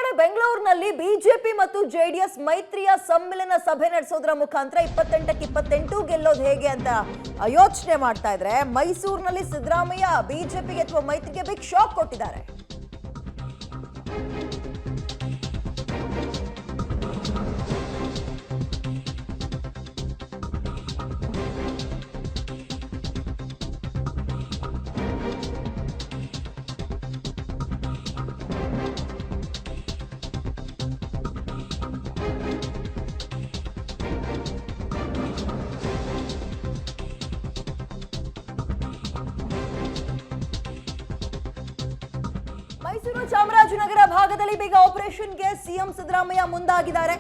ಕಡೆ ಬೆಂಗಳೂರಿನಲ್ಲಿ ಬಿಜೆಪಿ ಮತ್ತು ಜೆಡಿಎಸ್ ಮೈತ್ರಿಯ ಸಮ್ಮಿಲನ ಸಭೆ ನಡೆಸೋದ್ರ ಮುಖಾಂತರ 28ಕ್ಕೆ 28 ಗೆಲ್ಲೋದು ಹೇಗೆ ಅಂತ ಯೋಚನೆ ಮಾಡ್ತಾ ಇದ್ರೆ ಮೈಸೂರಿನಲ್ಲಿ ಸಿದ್ದರಾಮಯ್ಯ ಬಿಜೆಪಿಗೆ ಅಥವಾ ಮೈತ್ರಿಗೆ ಬಿಗ್ ಶಾಕ್ ಕೊಟ್ಟಿದ್ದಾರೆ. ಮೈಸೂರು ಚಾಮರಾಜನಗರ ಭಾಗದಲ್ಲಿ ಬೇಗ ಆಪರೇಷನ್ಗೆ ಸಿಎಂ ಸಿದ್ದರಾಮಯ್ಯ ಮುಂದಾಗಿದ್ದಾರೆ.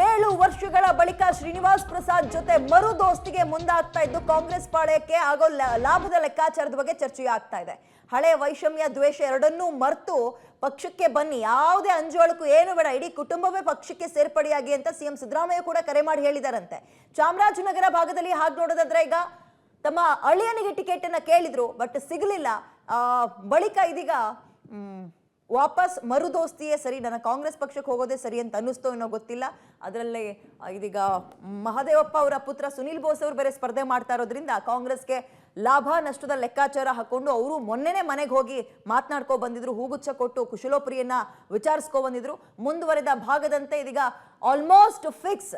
7 ವರ್ಷಗಳ ಬಳಿಕ ಶ್ರೀನಿವಾಸ್ ಪ್ರಸಾದ್ ಜೊತೆ ಮರು ದೋಸ್ತಿಗೆ ಮುಂದಾಗ್ತಾ ಇದ್ದು ಕಾಂಗ್ರೆಸ್ ಪಾಳೆಯಕ್ಕೆ ಆಗೋ ಲಾಭದ ಲೆಕ್ಕಾಚಾರದ ಬಗ್ಗೆ ಚರ್ಚೆ ಆಗ್ತಾ ಇದೆ. ಹಳೆ ವೈಷಮ್ಯ ದ್ವೇಷ ಎರಡನ್ನೂ ಮರೆತು ಪಕ್ಷಕ್ಕೆ ಬನ್ನಿ, ಯಾವುದೇ ಅಂಜೋಳಕ್ಕೂ ಏನು ಬೇಡ, ಇಡೀ ಕುಟುಂಬವೇ ಪಕ್ಷಕ್ಕೆ ಸೇರ್ಪಡೆಯಾಗಿ ಅಂತ ಸಿಎಂ ಸಿದ್ದರಾಮಯ್ಯ ಕೂಡ ಕರೆ ಮಾಡಿ ಹೇಳಿದಾರಂತೆ. ಚಾಮರಾಜನಗರ ಭಾಗದಲ್ಲಿ ಹಾಗೆ ನೋಡೋದಾದ್ರೆ ಈಗ ತಮ್ಮ ಅಳಿಯನಿಗೆ ಟಿಕೆಟ್ ಅನ್ನ ಕೇಳಿದ್ರು, ಬಟ್ ಸಿಗಲಿಲ್ಲ. ಬಳಿಕ ಇದೀಗ ವಾಪಸ್ ಮರು ದೋಸ್ತಿಯೇ ಸರಿ, ನನ್ನ ಕಾಂಗ್ರೆಸ್ ಪಕ್ಷಕ್ಕೆ ಹೋಗೋದೇ ಸರಿ ಅಂತ ಅನ್ನಿಸ್ತೋ ಏನೋ ಗೊತ್ತಿಲ್ಲ. ಅದರಲ್ಲೇ ಇದೀಗ ಮಹದೇವಪ್ಪ ಅವರ ಪುತ್ರ ಸುನೀಲ್ ಬೋಸ್ ಅವರು ಬೇರೆ ಸ್ಪರ್ಧೆ ಮಾಡ್ತಾ ಇರೋದ್ರಿಂದ ಕಾಂಗ್ರೆಸ್ಗೆ ಲಾಭ ನಷ್ಟದ ಲೆಕ್ಕಾಚಾರ ಹಾಕೊಂಡು ಅವರು ಮೊನ್ನೆನೇ ಮನೆಗೆ ಹೋಗಿ ಮಾತನಾಡ್ಕೊ ಬಂದಿದ್ರು, ಹೂಗುಚ್ಛ ಕೊಟ್ಟು ಕುಶಲೋಪರಿಯನ್ನ ವಿಚಾರಿಸ್ಕೊ ಬಂದಿದ್ರು. ಮುಂದುವರೆದ ಭಾಗದಂತೆ ಇದೀಗ ಆಲ್ಮೋಸ್ಟ್ ಫಿಕ್ಸ್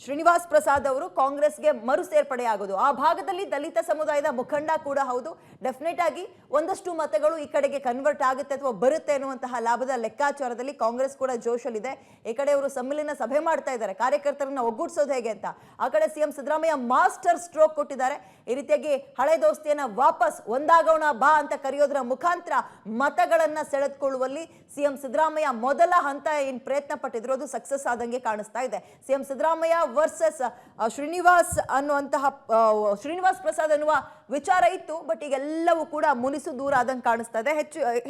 ಶ್ರೀನಿವಾಸ್ ಪ್ರಸಾದ್ ಅವರು ಕಾಂಗ್ರೆಸ್ಗೆ ಮರು ಸೇರ್ಪಡೆ ಆಗೋದು. ಆ ಭಾಗದಲ್ಲಿ ದಲಿತ ಸಮುದಾಯದ ಮುಖಂಡ ಕೂಡ ಹೌದು. ಡೆಫಿನೆಟ್ ಆಗಿ ಒಂದಷ್ಟು ಮತಗಳು ಈ ಕಡೆಗೆ ಕನ್ವರ್ಟ್ ಆಗುತ್ತೆ ಅಥವಾ ಬರುತ್ತೆ ಅನ್ನುವಂತಹ ಲಾಭದ ಲೆಕ್ಕಾಚಾರದಲ್ಲಿ ಕಾಂಗ್ರೆಸ್ ಕೂಡ ಜೋಶಲ್ಲಿದೆ. ಈ ಕಡೆ ಅವರು ಸಮ್ಮಿಲನ ಸಭೆ ಮಾಡ್ತಾ ಇದ್ದಾರೆ, ಕಾರ್ಯಕರ್ತರನ್ನ ಒಗ್ಗೂಡಿಸೋದು ಹೇಗೆ ಅಂತ. ಆ ಕಡೆ ಸಿಎಂ ಸಿದ್ದರಾಮಯ್ಯ ಮಾಸ್ಟರ್ ಸ್ಟ್ರೋಕ್ ಕೊಟ್ಟಿದ್ದಾರೆ. ಈ ರೀತಿಯಾಗಿ ಹಳೆ ದೋಸ್ತಿಯನ್ನ ವಾಪಸ್ ಒಂದಾಗೋಣ ಬಾ ಅಂತ ಕರೆಯೋದ್ರ ಮುಖಾಂತರ ಮತಗಳನ್ನ ಸೆಳೆದುಕೊಳ್ಳುವಲ್ಲಿ ಸಿಎಂ ಸಿದ್ದರಾಮಯ್ಯ ಮೊದಲ ಹಂತ ಏನ್ ಪ್ರಯತ್ನ ಪಟ್ಟಿದ್ರು ಅದು ಸಕ್ಸಸ್ ಆದಂಗೆ ಕಾಣಿಸ್ತಾ ಇದೆ. ಸಿಎಂ ಸಿದ್ದರಾಮಯ್ಯ ವರ್ಸಸ್ ಶ್ರೀನಿವಾಸ್ ಪ್ರಸಾದ್ ಅನ್ನುವ ವಿಚಾರ ಇತ್ತು, ಬಟ್ ಈಗೆಲ್ಲವೂ ಕೂಡ ಮುನಿಸು ದೂರ ಆದಂಗೆ ಕಾಣಿಸ್ತಾ ಇದೆ.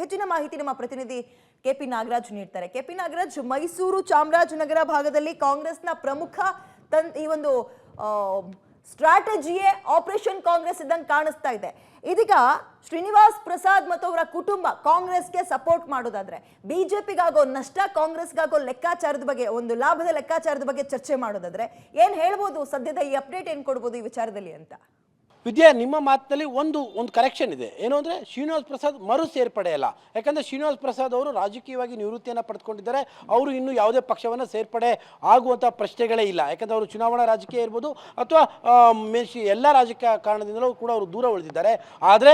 ಹೆಚ್ಚಿನ ಮಾಹಿತಿ ನಮ್ಮ ಪ್ರತಿನಿಧಿ ಕೆಪಿ ನಾಗರಾಜ್ ನೀಡ್ತಾರೆ. ಕೆಪಿ ನಾಗರಾಜ್, ಮೈಸೂರು ಚಾಮರಾಜನಗರ ಭಾಗದಲ್ಲಿ ಕಾಂಗ್ರೆಸ್ನ ಪ್ರಮುಖ ಈ ಒಂದು ಸ್ಟ್ರಾಟಜಿಯೇ ಆಪರೇಷನ್ ಕಾಂಗ್ರೆಸ್ ಇದ್ದಂಗೆ ಕಾಣಿಸ್ತಾ ಇದೆ. ಇದೀಗ ಶ್ರೀನಿವಾಸ್ ಪ್ರಸಾದ್ ಮತ್ತು ಅವರ ಕುಟುಂಬ ಕಾಂಗ್ರೆಸ್ಗೆ ಸಪೋರ್ಟ್ ಮಾಡೋದಾದ್ರೆ ಬಿಜೆಪಿಗಾಗೋ ನಷ್ಟ, ಕಾಂಗ್ರೆಸ್ಗಾಗೋ ಲೆಕ್ಕಾಚಾರದ ಬಗ್ಗೆ, ಒಂದು ಲಾಭದ ಲೆಕ್ಕಾಚಾರದ ಬಗ್ಗೆ ಚರ್ಚೆ ಮಾಡೋದಾದ್ರೆ ಏನ್ ಹೇಳ್ಬೋದು, ಸದ್ಯದ ಈ ಅಪ್ಡೇಟ್ ಏನ್ ಕೊಡ್ಬೋದು ಈ ವಿಚಾರದಲ್ಲಿ ಅಂತ? ವಿದ್ಯಾ, ನಿಮ್ಮ ಮಾತಿನಲ್ಲಿ ಒಂದು ಕರೆಕ್ಷನ್ ಇದೆ. ಏನು ಅಂದರೆ ಶ್ರೀನಿವಾಸ್ ಪ್ರಸಾದ್ ಮರು ಸೇರ್ಪಡೆ ಅಲ್ಲ. ಯಾಕಂದರೆ ಶ್ರೀನಿವಾಸ್ ಪ್ರಸಾದ್ ಅವರು ರಾಜಕೀಯವಾಗಿ ನಿವೃತ್ತಿಯನ್ನು ಪಡೆದುಕೊಂಡಿದ್ದಾರೆ. ಅವರು ಇನ್ನೂ ಯಾವುದೇ ಪಕ್ಷವನ್ನು ಸೇರ್ಪಡೆ ಆಗುವಂಥ ಪ್ರಶ್ನೆಗಳೇ ಇಲ್ಲ. ಯಾಕಂದರೆ ಅವರು ಚುನಾವಣಾ ರಾಜಕೀಯ ಇರ್ಬೋದು ಅಥವಾ ಎಲ್ಲ ರಾಜಕೀಯ ಕಾರಣದಿಂದಲೂ ಕೂಡ ಅವರು ದೂರ ಉಳಿದಿದ್ದಾರೆ. ಆದರೆ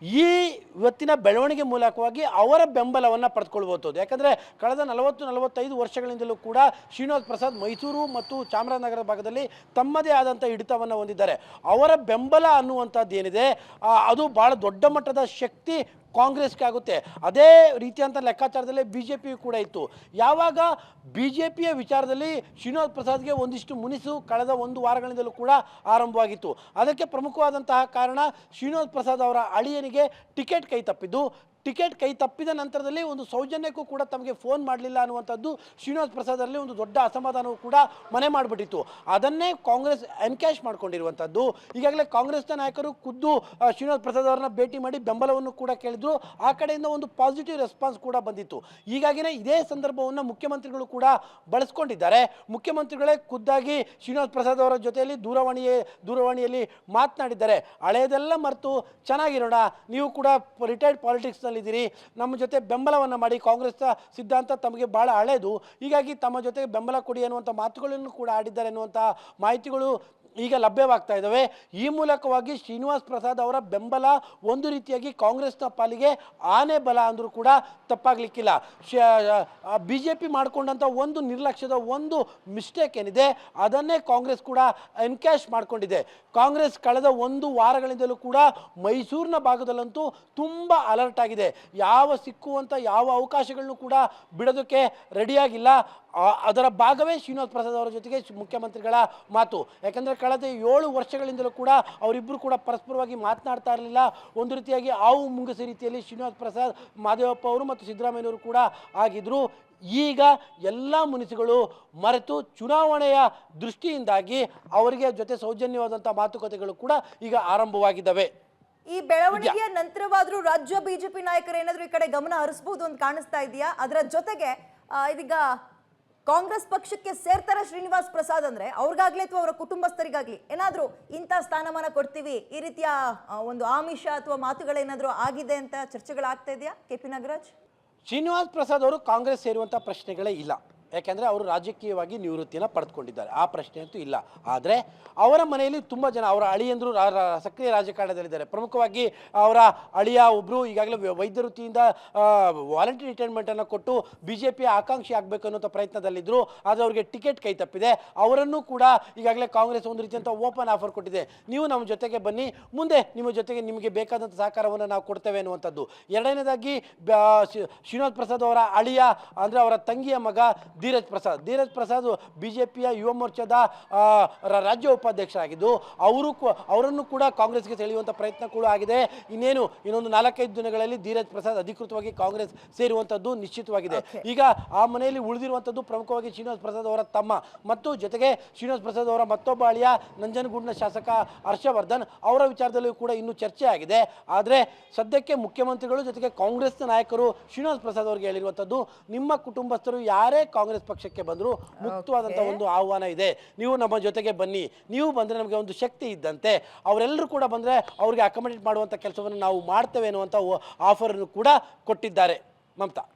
ಇವತ್ತಿನ ಬೆಳವಣಿಗೆ ಮೂಲಕವಾಗಿ ಅವರ ಬೆಂಬಲವನ್ನು ಪಡೆದುಕೊಳ್ಬೋದು. ಯಾಕಂದರೆ ಕಳೆದ 40-45 ವರ್ಷಗಳಿಂದಲೂ ಕೂಡ ಶ್ರೀನಿವಾಸ್ ಪ್ರಸಾದ್ ಮೈಸೂರು ಮತ್ತು ಚಾಮರಾಜನಗರ ಭಾಗದಲ್ಲಿ ತಮ್ಮದೇ ಆದಂಥ ಹಿಡಿತವನ್ನು ಹೊಂದಿದ್ದಾರೆ. ಅವರ ಬೆಂಬಲ ಅನ್ನುವಂಥದ್ದು ಏನಿದೆ ಅದು ಭಾಳ ದೊಡ್ಡ ಮಟ್ಟದ ಶಕ್ತಿ ಕಾಂಗ್ರೆಸ್ಗೆ ಆಗುತ್ತೆ. ಅದೇ ರೀತಿಯಂಥ ಲೆಕ್ಕಾಚಾರದಲ್ಲೇ ಬಿ ಜೆ ಪಿಯು ಕೂಡ ಇತ್ತು. ಯಾವಾಗ ಬಿ ಜೆ ಪಿಯ ವಿಚಾರದಲ್ಲಿ ಶ್ರೀನಿವಾಸ್ ಪ್ರಸಾದ್ಗೆ ಒಂದಿಷ್ಟು ಮುನಿಸು ಕಳೆದ 1 ವಾರಗಳಿಂದಲೂ ಕೂಡ ಆರಂಭವಾಗಿತ್ತು. ಅದಕ್ಕೆ ಪ್ರಮುಖವಾದಂತಹ ಕಾರಣ ಶ್ರೀನಿವಾಸ್ ಪ್ರಸಾದ್ ಅವರ ಅಳಿಯನಿಗೆ ಟಿಕೆಟ್ ಕೈ ತಪ್ಪಿದ್ದು. ಟಿಕೆಟ್ ಕೈ ತಪ್ಪಿದ ನಂತರದಲ್ಲಿ ಒಂದು ಸೌಜನ್ಯಕ್ಕೂ ಕೂಡ ತಮಗೆ ಫೋನ್ ಮಾಡಲಿಲ್ಲ ಅನ್ನುವಂಥದ್ದು ಶ್ರೀನಿವಾಸ್ ಪ್ರಸಾದರಲ್ಲಿ ಒಂದು ದೊಡ್ಡ ಅಸಮಾಧಾನವೂ ಕೂಡ ಮನೆ ಮಾಡಿಬಿಟ್ಟಿತ್ತು. ಅದನ್ನೇ ಕಾಂಗ್ರೆಸ್ ಎನ್ಕ್ಯಾಶ್ ಮಾಡ್ಕೊಂಡಿರುವಂಥದ್ದು. ಈಗಾಗಲೇ ಕಾಂಗ್ರೆಸ್ನ ನಾಯಕರು ಖುದ್ದು ಶ್ರೀನಿವಾಸ್ ಪ್ರಸಾದ್ ಅವರನ್ನ ಭೇಟಿ ಮಾಡಿ ಬೆಂಬಲವನ್ನು ಕೂಡ ಕೇಳಿದ್ರು. ಆ ಕಡೆಯಿಂದ ಒಂದು ಪಾಸಿಟಿವ್ ರೆಸ್ಪಾನ್ಸ್ ಕೂಡ ಬಂದಿತ್ತು. ಹೀಗಾಗಿನೇ ಇದೇ ಸಂದರ್ಭವನ್ನು ಮುಖ್ಯಮಂತ್ರಿಗಳು ಕೂಡ ಬಳಸ್ಕೊಂಡಿದ್ದಾರೆ. ಮುಖ್ಯಮಂತ್ರಿಗಳೇ ಖುದ್ದಾಗಿ ಶ್ರೀನಿವಾಸ್ ಪ್ರಸಾದ್ ಅವರ ಜೊತೆಯಲ್ಲಿ ದೂರವಾಣಿಯಲ್ಲಿ ಮಾತನಾಡಿದ್ದಾರೆ. ಹಳೆಯದೆಲ್ಲ ಮರೆತು ಚೆನ್ನಾಗಿರೋಣ, ನೀವು ಕೂಡ ರಿಟೈರ್ಡ್ ಪಾಲಿಟಿಕ್ಸ್ನಲ್ಲಿ ಇದ್ದೀರಿ, ನಮ್ಮ ಜೊತೆ ಬೆಂಬಲವನ್ನು ಮಾಡಿ, ಕಾಂಗ್ರೆಸ್ ಸಿದ್ಧಾಂತ ತಮಗೆ ಬಹಳ ಹಳೆಯದು, ಹೀಗಾಗಿ ತಮ್ಮ ಜೊತೆಗೆ ಬೆಂಬಲ ಕೊಡಿ ಅನ್ನುವಂಥ ಮಾತುಗಳನ್ನು ಕೂಡ ಆಡಿದ್ದಾರೆ ಅನ್ನುವಂಥ ಮಾಹಿತಿಗಳು ಈಗ ಲಭ್ಯವಾಗ್ತಾ ಇದ್ದಾವೆ. ಈ ಮೂಲಕವಾಗಿ ಶ್ರೀನಿವಾಸ್ ಪ್ರಸಾದ್ ಅವರ ಬೆಂಬಲ ಒಂದು ರೀತಿಯಾಗಿ ಕಾಂಗ್ರೆಸ್ನ ಪಾಲಿಗೆ ಆನೆ ಬಲ ಅಂದರೂ ಕೂಡ ತಪ್ಪಾಗಲಿಕ್ಕಿಲ್ಲ. ಬಿ ಜೆ ಪಿ ಮಾಡಿಕೊಂಡಂಥ ಒಂದು ನಿರ್ಲಕ್ಷ್ಯದ ಒಂದು ಮಿಸ್ಟೇಕ್ ಏನಿದೆ ಅದನ್ನೇ ಕಾಂಗ್ರೆಸ್ ಕೂಡ ಎನ್ಕ್ಯಾಶ್ ಮಾಡಿಕೊಂಡಿದೆ. ಕಾಂಗ್ರೆಸ್ ಕಳೆದ 1 ವಾರಗಳಿಂದಲೂ ಕೂಡ ಮೈಸೂರಿನ ಭಾಗದಲ್ಲಂತೂ ತುಂಬ ಅಲರ್ಟ್ ಆಗಿದೆ. ಸಿಕ್ಕುವಂಥ ಯಾವ ಅವಕಾಶಗಳನ್ನು ಕೂಡ ಬಿಡೋದಕ್ಕೆ ರೆಡಿಯಾಗಿಲ್ಲ. ಅದರ ಭಾಗವೇ ಶ್ರೀನಿವಾಸ್ ಪ್ರಸಾದ್ ಅವರ ಜೊತೆಗೆ ಮುಖ್ಯಮಂತ್ರಿಗಳ ಮಾತು. ಯಾಕಂದರೆ ಕಳೆದ 7 ವರ್ಷಗಳಿಂದಲೂ ಕೂಡ ಅವರಿಬ್ಬರು ಕೂಡ ಪರಸ್ಪರವಾಗಿ ಮಾತನಾಡ್ತಾ ಇರಲಿಲ್ಲ. ಒಂದು ರೀತಿಯಾಗಿ ಆವು ಮುಂಗಸಿ ರೀತಿಯಲ್ಲಿ ಶ್ರೀನಿವಾಸ್ ಪ್ರಸಾದ್, ಮಹದೇವಪ್ಪ ಅವರು ಮತ್ತು ಸಿದ್ದರಾಮಯ್ಯನವರು ಕೂಡ ಆಗಿದ್ರು. ಈಗ ಎಲ್ಲ ಮುನಿಸುಗಳು ಮರೆತು ಚುನಾವಣೆಯ ದೃಷ್ಟಿಯಿಂದಾಗಿ ಅವರಿಗೆ ಜೊತೆ ಸೌಜನ್ಯವಾದಂಥ ಮಾತುಕತೆಗಳು ಕೂಡ ಈಗ ಆರಂಭವಾಗಿದ್ದಾವೆ. ಈ ಬೆಳವಣಿಗೆಯ ನಂತರವಾದ್ರೂ ರಾಜ್ಯ ಬಿಜೆಪಿ ನಾಯಕರು ಏನಾದ್ರು ಈ ಕಡೆ ಗಮನ ಹರಿಸಬಹುದು ಅಂತ ಕಾಣಿಸ್ತಾ ಇದೆಯಾ? ಅದರ ಜೊತೆಗೆ ಇದೀಗ ಕಾಂಗ್ರೆಸ್ ಪಕ್ಷಕ್ಕೆ ಸೇರ್ತಾರ ಶ್ರೀನಿವಾಸ್ ಪ್ರಸಾದ್ ಅಂದ್ರೆ ಅವ್ರಿಗಾಗ್ಲಿ ಅಥವಾ ಅವರ ಕುಟುಂಬಸ್ಥರಿಗಾಗ್ಲಿ ಏನಾದ್ರೂ ಇಂಥ ಸ್ಥಾನಮಾನ ಕೊಡ್ತೀವಿ ಈ ರೀತಿಯ ಒಂದು ಆಮಿಷ ಅಥವಾ ಮಾತುಗಳೇನಾದ್ರೂ ಆಗಿದೆ ಅಂತ ಚರ್ಚೆಗಳಾಗ್ತಾ ಇದೆಯಾ? KP ನಾಗರಾಜ್, ಶ್ರೀನಿವಾಸ್ ಪ್ರಸಾದ್ ಅವರು ಕಾಂಗ್ರೆಸ್ ಸೇರುವಂಥ ಪ್ರಶ್ನೆಗಳೇ ಇಲ್ಲ. ಯಾಕೆಂದರೆ ಅವರು ರಾಜಕೀಯವಾಗಿ ನಿವೃತ್ತಿಯನ್ನು ಪಡೆದುಕೊಂಡಿದ್ದಾರೆ, ಆ ಪ್ರಶ್ನೆ ಅಂತೂ ಇಲ್ಲ. ಆದರೆ ಅವರ ಮನೆಯಲ್ಲಿ ತುಂಬ ಜನ ಅವರ ಅಳಿಯಂದರು ಸಕ್ರಿಯ ರಾಜಕಾರಣದಲ್ಲಿದ್ದಾರೆ. ಪ್ರಮುಖವಾಗಿ ಅವರ ಅಳಿಯ ಒಬ್ಬರು ಈಗಾಗಲೇ ವೈದ್ಯ ವೃತ್ತಿಯಿಂದ ವಾಲಂಟರಿ ರಿಟೈರ್ಮೆಂಟನ್ನು ಕೊಟ್ಟು BJPಯ ಆಕಾಂಕ್ಷಿ ಆಗಬೇಕು ಅನ್ನೋಂಥ ಪ್ರಯತ್ನದಲ್ಲಿದ್ದರು. ಆದರೆ ಅವರಿಗೆ ಟಿಕೆಟ್ ಕೈ ತಪ್ಪಿದೆ. ಅವರನ್ನು ಕೂಡ ಈಗಾಗಲೇ ಕಾಂಗ್ರೆಸ್ ಒಂದು ರೀತಿಯಂಥ ಓಪನ್ ಆಫರ್ ಕೊಟ್ಟಿದೆ, ನೀವು ನಮ್ಮ ಜೊತೆಗೆ ಬನ್ನಿ, ಮುಂದೆ ನಿಮ್ಮ ಜೊತೆಗೆ ನಿಮಗೆ ಬೇಕಾದಂಥ ಸಹಕಾರವನ್ನು ನಾವು ಕೊಡ್ತೇವೆ ಅನ್ನುವಂಥದ್ದು. ಎರಡನೇದಾಗಿ ಶ್ರೀನಿವಾಸ್ ಪ್ರಸಾದ್ ಅವರ ಅಳಿಯ ಅಂದರೆ ಅವರ ತಂಗಿಯ ಮಗ ಧೀರಜ್ ಪ್ರಸಾದ್ BJPಯ ಯುವ ಮೋರ್ಚಾದ ರಾಜ್ಯ ಉಪಾಧ್ಯಕ್ಷರಾಗಿದ್ದು ಅವರನ್ನು ಕೂಡ ಕಾಂಗ್ರೆಸ್ಗೆ ಸೆಳೆಯುವಂಥ ಪ್ರಯತ್ನ ಕೂಡ ಆಗಿದೆ. ಇನ್ನೊಂದು 4-5 ದಿನಗಳಲ್ಲಿ ಧೀರಜ್ ಪ್ರಸಾದ್ ಅಧಿಕೃತವಾಗಿ ಕಾಂಗ್ರೆಸ್ ಸೇರುವಂಥದ್ದು ನಿಶ್ಚಿತವಾಗಿದೆ. ಈಗ ಆ ಮನೆಯಲ್ಲಿ ಉಳಿದಿರುವಂಥದ್ದು ಪ್ರಮುಖವಾಗಿ ಶ್ರೀನಿವಾಸ್ ಪ್ರಸಾದ್ ಅವರ ತಮ್ಮ ಮತ್ತು ಜೊತೆಗೆ ಶ್ರೀನಿವಾಸ್ ಪ್ರಸಾದ್ ಅವರ ಮತ್ತೊಬ್ಬ ಅಳಿಯ ನಂಜನಗೂಡಿನ ಶಾಸಕ ಹರ್ಷವರ್ಧನ್ ಅವರ ವಿಚಾರದಲ್ಲೂ ಕೂಡ ಇನ್ನೂ ಚರ್ಚೆ ಆಗಿದೆ. ಆದರೆ ಸದ್ಯಕ್ಕೆ ಮುಖ್ಯಮಂತ್ರಿಗಳು ಜೊತೆಗೆ ಕಾಂಗ್ರೆಸ್ನ ನಾಯಕರು ಶ್ರೀನಿವಾಸ್ ಪ್ರಸಾದ್ ಅವರಿಗೆ ಹೇಳಿರುವಂಥದ್ದು, ನಿಮ್ಮ ಕುಟುಂಬಸ್ಥರು ಯಾರೇ ಕಾಂಗ್ರೆಸ್ ಪಕ್ಷಕ್ಕೆ ಬಂದರೂ ಮುಕ್ತವಾದಂಥ ಒಂದು ಆಹ್ವಾನ ಇದೆ, ನೀವು ನಮ್ಮ ಜೊತೆಗೆ ಬನ್ನಿ, ನೀವು ಬಂದರೆ ನಮಗೆ ಒಂದು ಶಕ್ತಿ ಇದ್ದಂತೆ, ಅವರೆಲ್ಲರೂ ಕೂಡ ಬಂದರೆ ಅವ್ರಿಗೆ ಅಕಾಮಡೇಟ್ ಮಾಡುವಂಥ ಕೆಲಸವನ್ನು ನಾವು ಮಾಡ್ತೇವೆ ಅನ್ನುವಂಥ ಆಫರನ್ನು ಕೂಡ ಕೊಟ್ಟಿದ್ದಾರೆ. ಮಮತಾ.